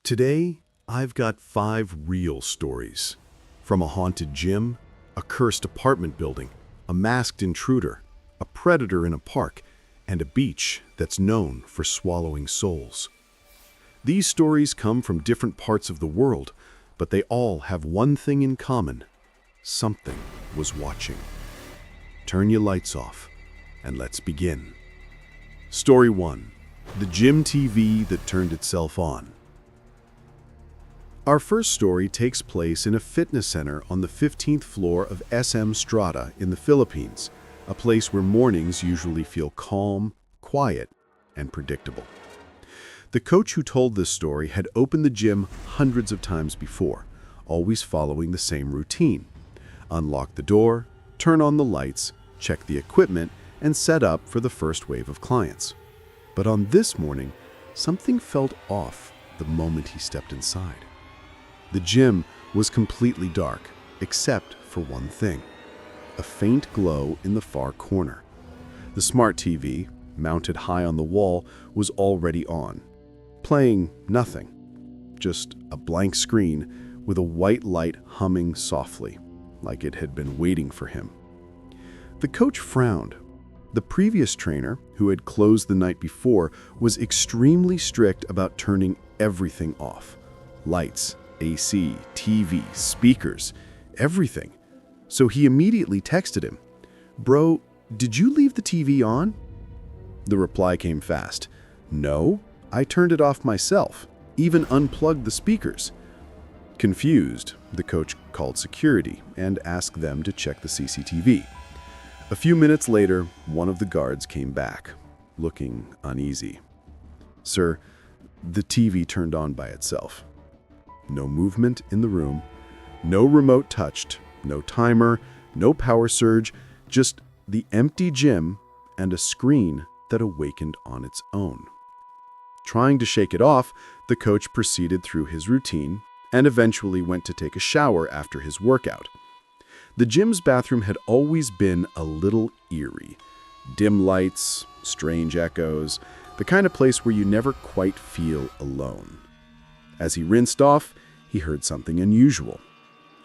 Today, I've got 5 real stories. From a haunted gym, a cursed apartment building, a masked intruder, a predator in a park, and a beach that's known for swallowing souls. These stories come from different parts of the world, but they all have one thing in common. Something was watching. Turn your lights off, and let's begin. Story 1. The gym TV that turned itself on. Our first story takes place in a fitness center on the 15th floor of SM Strata in the Philippines, a place where mornings usually feel calm, quiet, and predictable. The coach who told this story had opened the gym hundreds of times before, always following the same routine. Unlock the door, turn on the lights, check the equipment, and set up for the first wave of clients. But on this morning, something felt off the moment he stepped inside. The gym was completely dark, except for one thing: a faint glow in the far corner. The smart TV, mounted high on the wall, was already on, playing nothing, just a blank screen with a white light humming softly, like it had been waiting for him. The coach frowned. The previous trainer, who had closed the night before, was extremely strict about turning everything off. Lights, AC, TV, speakers, everything. So he immediately texted him, "Bro, did you leave the TV on?" The reply came fast. "No, I turned it off myself, even unplugged the speakers." Confused, the coach called security and asked them to check the CCTV. A few minutes later, one of the guards came back, looking uneasy. "Sir, the TV turned on by itself. No movement in the room, no remote touched, no timer, no power surge, just the empty gym and a screen that awakened on its own." Trying to shake it off, the coach proceeded through his routine and eventually went to take a shower after his workout. The gym's bathroom had always been a little eerie. Dim lights, strange echoes, the kind of place where you never quite feel alone. As he rinsed off, he heard something unusual,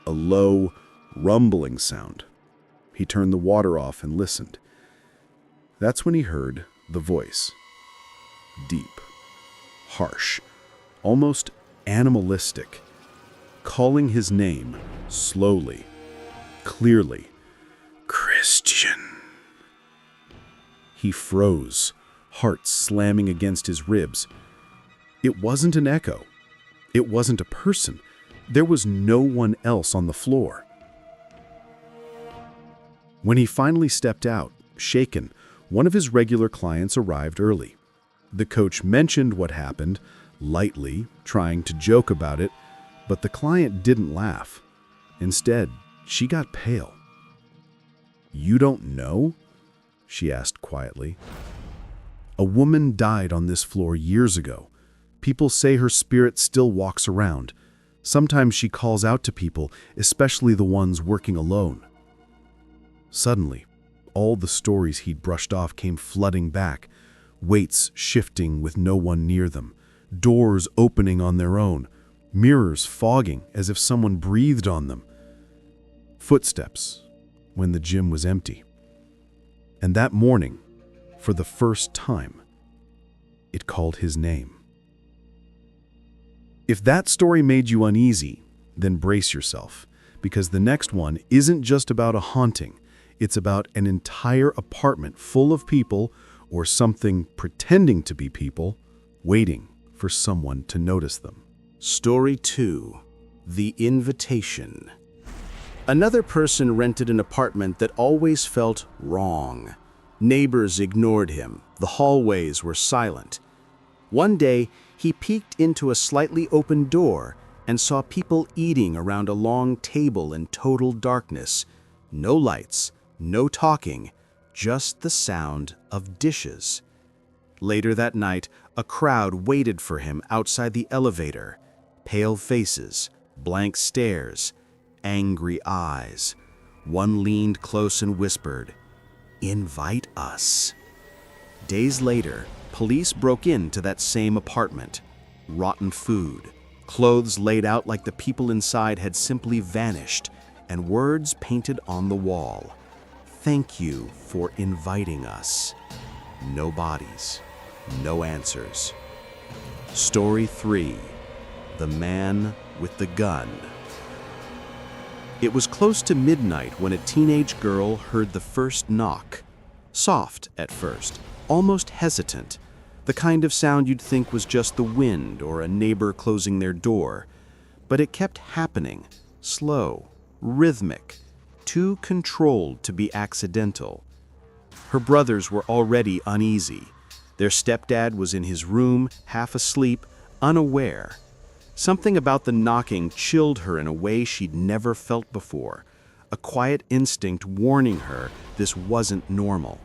a low, rumbling sound. He turned the water off and listened. That's when he heard the voice. Deep, harsh, almost animalistic, calling his name slowly, clearly. "Christian." He froze, heart slamming against his ribs. It wasn't an echo. It wasn't a person. There was no one else on the floor. When he finally stepped out, shaken, one of his regular clients arrived early. The coach mentioned what happened, lightly, trying to joke about it, but the client didn't laugh. Instead, she got pale. "You don't know?" she asked quietly. "A woman died on this floor years ago. People say her spirit still walks around. Sometimes she calls out to people, especially the ones working alone." Suddenly, all the stories he'd brushed off came flooding back, weights shifting with no one near them, doors opening on their own, mirrors fogging as if someone breathed on them. Footsteps when the gym was empty. And that morning, for the first time, it called his name. If that story made you uneasy, then brace yourself, because the next one isn't just about a haunting. It's about an entire apartment full of people, or something pretending to be people, waiting for someone to notice them. Story 2. The Invitation. Another person rented an apartment that always felt wrong. Neighbors ignored him. The hallways were silent. One day, he peeked into a slightly open door and saw people eating around a long table in total darkness. No lights, no talking, just the sound of dishes. Later that night, a crowd waited for him outside the elevator. Pale faces, blank stares, angry eyes. One leaned close and whispered, "Invite us." Days later, police broke into that same apartment. Rotten food, Clothes laid out like the people inside had simply vanished, and words painted on the wall. "Thank you for inviting us." No bodies, no answers. Story 3. The Man with the Gun. It was close to midnight when a teenage girl heard the first knock. Soft at first, almost hesitant, the kind of sound you'd think was just the wind or a neighbor closing their door. But it kept happening, slow, rhythmic, too controlled to be accidental. Her brothers were already uneasy. Their stepdad was in his room, half asleep, unaware. Something about the knocking chilled her in a way she'd never felt before, a quiet instinct warning her this wasn't normal.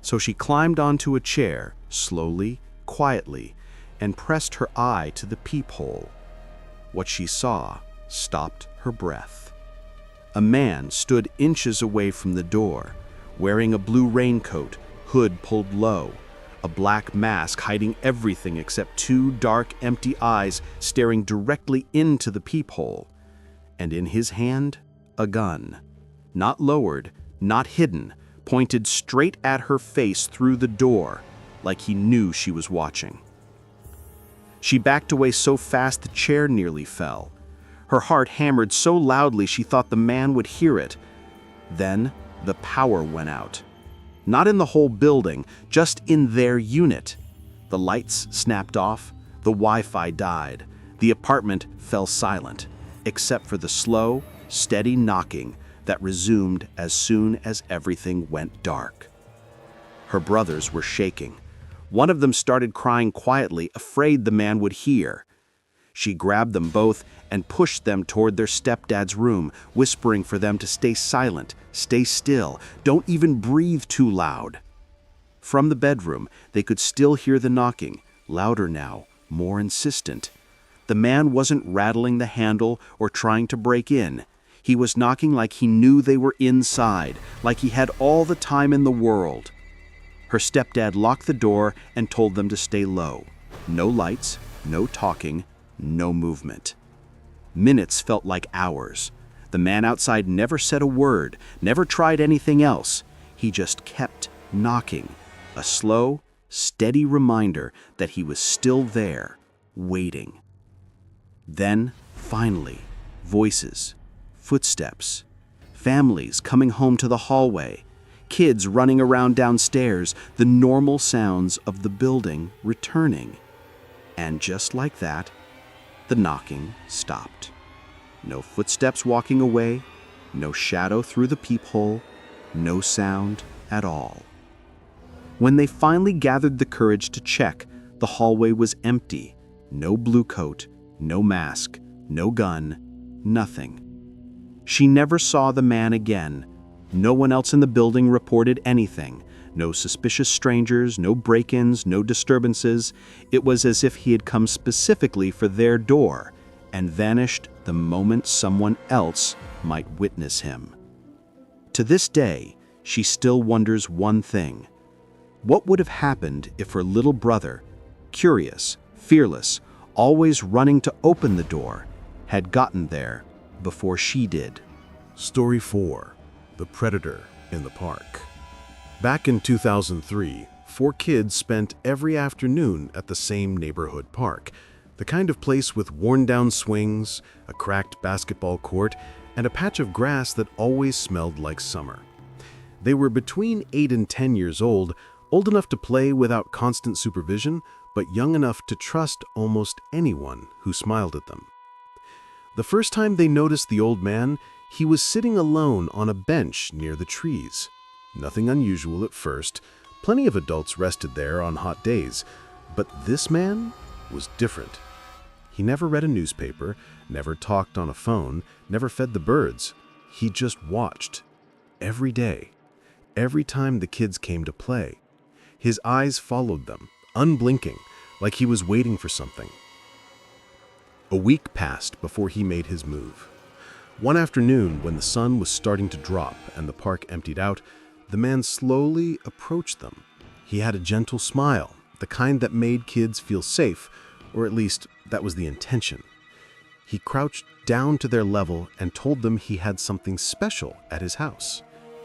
So she climbed onto a chair, slowly, quietly, and pressed her eye to the peephole. What she saw stopped her breath. A man stood inches away from the door, wearing a blue raincoat, hood pulled low, a black mask hiding everything except two dark, empty eyes staring directly into the peephole. And in his hand, a gun. Not lowered, not hidden, pointed straight at her face through the door, like he knew she was watching. She backed away so fast the chair nearly fell. Her heart hammered so loudly she thought the man would hear it. Then the power went out. Not in the whole building, just in their unit. The lights snapped off, the Wi-Fi died, the apartment fell silent, except for the slow, steady knocking that resumed as soon as everything went dark. Her brothers were shaking. One of them started crying quietly, afraid the man would hear. She grabbed them both and pushed them toward their stepdad's room, whispering for them to stay silent, stay still, don't even breathe too loud. From the bedroom, they could still hear the knocking, louder now, more insistent. The man wasn't rattling the handle or trying to break in. He was knocking like he knew they were inside, like he had all the time in the world. Her stepdad locked the door and told them to stay low. No lights, no talking, no movement. Minutes felt like hours. The man outside never said a word, never tried anything else. He just kept knocking, a slow, steady reminder that he was still there, waiting. Then, finally, voices, footsteps, families coming home to the hallway, kids running around downstairs, the normal sounds of the building returning. And just like that, the knocking stopped. No footsteps walking away, no shadow through the peephole, no sound at all. When they finally gathered the courage to check, the hallway was empty. No blue coat, no mask, no gun, nothing. She never saw the man again. No one else in the building reported anything. No suspicious strangers, no break-ins, no disturbances. It was as if he had come specifically for their door and vanished the moment someone else might witness him. To this day, she still wonders one thing. What would have happened if her little brother, curious, fearless, always running to open the door, had gotten there before she did? Story 4. The Predator in the Park. Back in 2003, 4 kids spent every afternoon at the same neighborhood park, the kind of place with worn-down swings, a cracked basketball court, and a patch of grass that always smelled like summer. They were between 8 and 10 years old enough to play without constant supervision, but young enough to trust almost anyone who smiled at them. The first time they noticed the old man, he was sitting alone on a bench near the trees. Nothing unusual at first. Plenty of adults rested there on hot days. But this man was different. He never read a newspaper, never talked on a phone, never fed the birds. He just watched. Every day. Every time the kids came to play. His eyes followed them, unblinking, like he was waiting for something. A week passed before he made his move. One afternoon, when the sun was starting to drop and the park emptied out, the man slowly approached them. He had a gentle smile, the kind that made kids feel safe, or at least that was the intention. He crouched down to their level and told them he had something special at his house.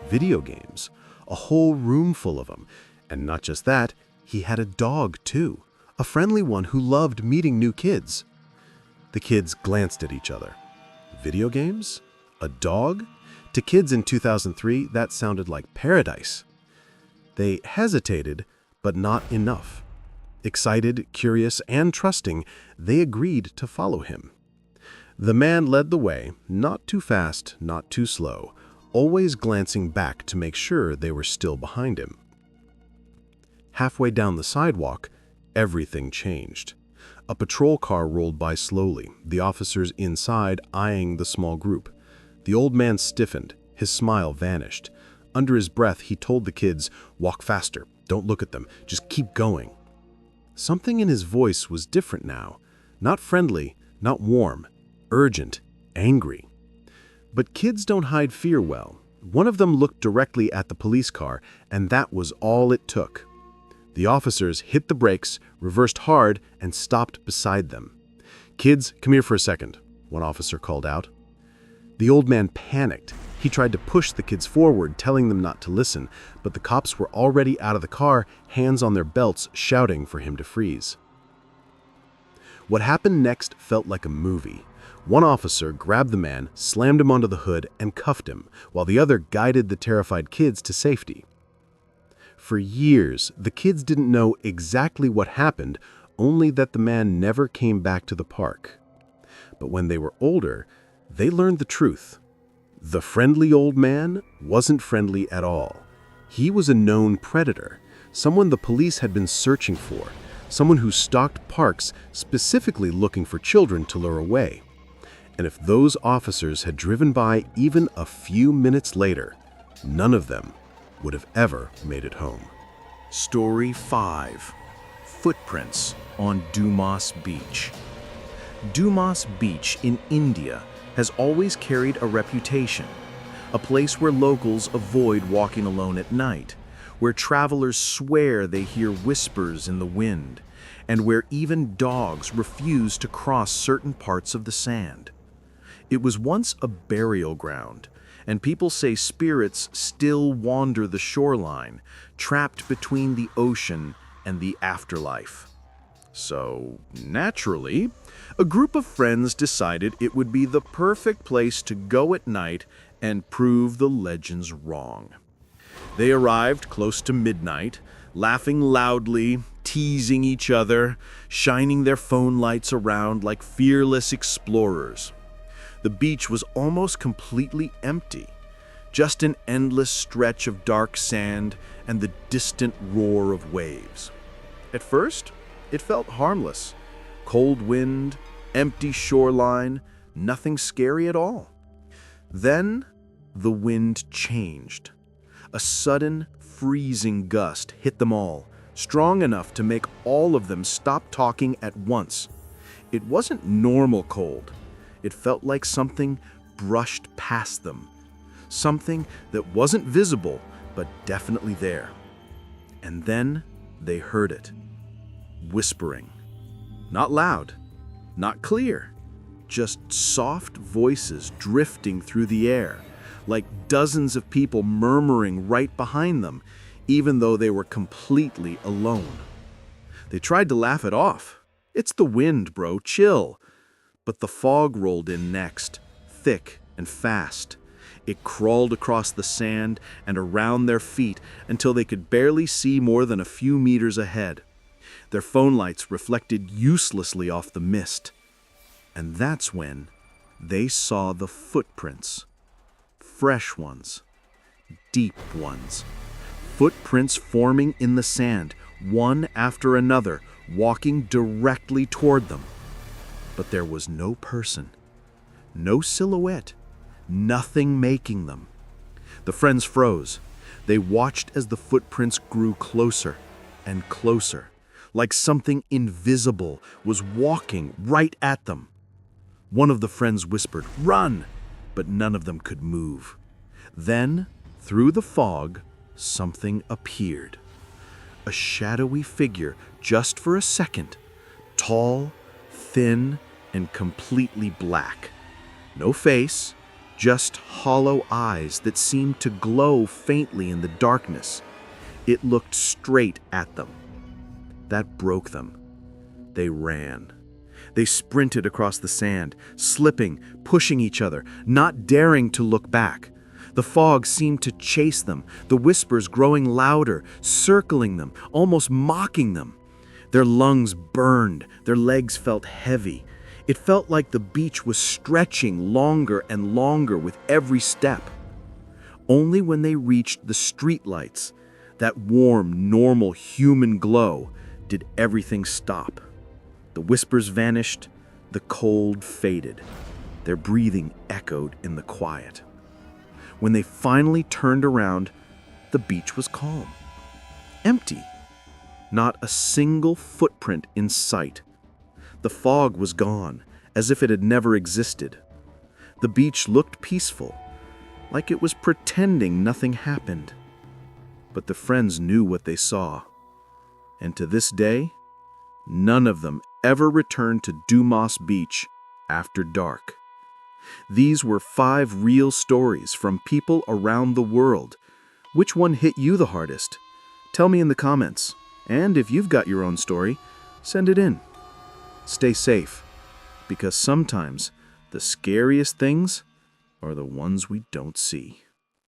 Video games. A whole room full of them. And not just that, he had a dog too. A friendly one who loved meeting new kids. The kids glanced at each other. Video games? A dog? To kids in 2003, that sounded like paradise. They hesitated, but not enough. Excited, curious, and trusting, they agreed to follow him. The man led the way, not too fast, not too slow, always glancing back to make sure they were still behind him. Halfway down the sidewalk, everything changed. A patrol car rolled by slowly, the officers inside eyeing the small group. The old man stiffened, his smile vanished. Under his breath, he told the kids, "Walk faster, don't look at them, just keep going." Something in his voice was different now. Not friendly, not warm, urgent, angry. But kids don't hide fear well. One of them looked directly at the police car, and that was all it took. The officers hit the brakes, reversed hard, and stopped beside them. "Kids, come here for a second," one officer called out. The old man panicked. He tried to push the kids forward, telling them not to listen, but the cops were already out of the car, hands on their belts, shouting for him to freeze. What happened next felt like a movie. One officer grabbed the man, slammed him onto the hood, and cuffed him, while the other guided the terrified kids to safety. For years, the kids didn't know exactly what happened, only that the man never came back to the park. But when they were older, they learned the truth. The friendly old man wasn't friendly at all. He was a known predator, someone the police had been searching for, someone who stalked parks specifically looking for children to lure away. And if those officers had driven by even a few minutes later, none of them would have ever made it home. Story 5. Footprints on Dumas Beach. Dumas Beach in India has always carried a reputation, a place where locals avoid walking alone at night, where travelers swear they hear whispers in the wind, and where even dogs refuse to cross certain parts of the sand. It was once a burial ground, and people say spirits still wander the shoreline, trapped between the ocean and the afterlife. So, naturally, a group of friends decided it would be the perfect place to go at night and prove the legends wrong. They arrived close to midnight, laughing loudly, teasing each other, shining their phone lights around like fearless explorers. The beach was almost completely empty, just an endless stretch of dark sand and the distant roar of waves. At first, it felt harmless. Cold wind, empty shoreline, nothing scary at all. Then, the wind changed. A sudden, freezing gust hit them all, strong enough to make all of them stop talking at once. It wasn't normal cold. It felt like something brushed past them. Something that wasn't visible, but definitely there. And then they heard it. Whispering. Not loud, not clear, just soft voices drifting through the air, like dozens of people murmuring right behind them, even though they were completely alone. They tried to laugh it off. "It's the wind, bro, chill." But the fog rolled in next, thick and fast. It crawled across the sand and around their feet until they could barely see more than a few meters ahead. Their phone lights reflected uselessly off the mist. And that's when they saw the footprints. Fresh ones. Deep ones. Footprints forming in the sand, one after another, walking directly toward them. But there was no person, no silhouette, nothing making them. The friends froze. They watched as the footprints grew closer and closer, like something invisible was walking right at them. One of the friends whispered, "Run!" but none of them could move. Then, through the fog, something appeared. A shadowy figure, just for a second, tall, thin, and completely black. No face, just hollow eyes that seemed to glow faintly in the darkness. It looked straight at them. That broke them. They ran. They sprinted across the sand, slipping, pushing each other, not daring to look back. The fog seemed to chase them, the whispers growing louder, circling them, almost mocking them. Their lungs burned, their legs felt heavy. It felt like the beach was stretching longer and longer with every step. Only when they reached the streetlights, that warm, normal human glow, did everything stop. The whispers vanished, the cold faded. Their breathing echoed in the quiet. When they finally turned around, the beach was calm. Empty. Not a single footprint in sight. The fog was gone, as if it had never existed. The beach looked peaceful, like it was pretending nothing happened. But the friends knew what they saw. And to this day, none of them ever returned to Dumas Beach after dark. These were 5 real stories from people around the world. Which one hit you the hardest? Tell me in the comments. And if you've got your own story, send it in. Stay safe, because sometimes the scariest things are the ones we don't see.